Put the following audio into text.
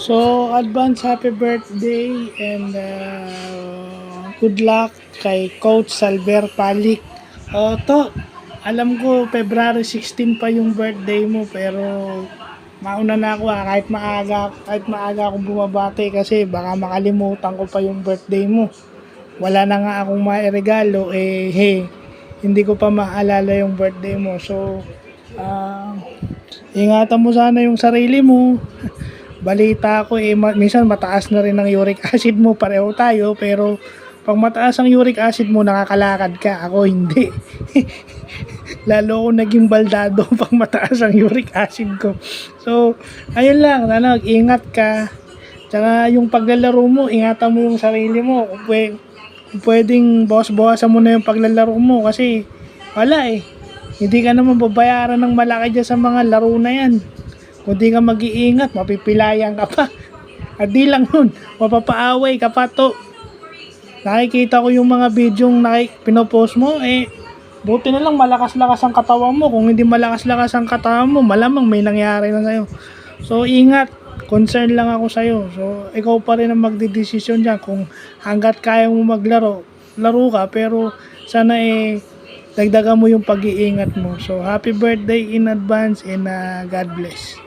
So, advance happy birthday and good luck kay Coach Salver Palik. To, alam ko February 16 pa yung birthday mo pero mauna na ako kahit maaga ako bumabati kasi baka makalimutan ko pa yung birthday mo. Wala na nga akong mairegalo hindi ko pa maalala yung birthday mo. So, ingatan mo sana yung sarili mo. Balita ko minsan mataas na rin ang uric acid mo, pareho tayo, pero pag mataas ang uric acid mo nakakalakad ka, ako hindi. Lalo ako naging baldado pag mataas ang uric acid ko. So ayun lang, sana ingat ka. Tsaka yung paglalaro mo, ingatan mo yung sarili mo. Kung pwedeng bawas-bawasan mo na yung paglalaro mo kasi wala hindi ka naman babayaran ng malaki dyan sa mga laro na yan. Kung di ka mag-iingat, mapipilayan ka pa. At di lang nun, mapapaaway ka pa to. Nakikita ko yung mga videong pinopost mo, buti na lang malakas-lakas ang katawan mo. Kung hindi malakas-lakas ang katawan mo, malamang may nangyari na sa'yo. So, ingat. Concern lang ako sa'yo. So, ikaw pa rin ang magdidesisyon dyan. Kung hanggat kaya mo maglaro, laro ka. Pero, sana dagdagan mo yung pag-iingat mo. So, happy birthday in advance and God bless.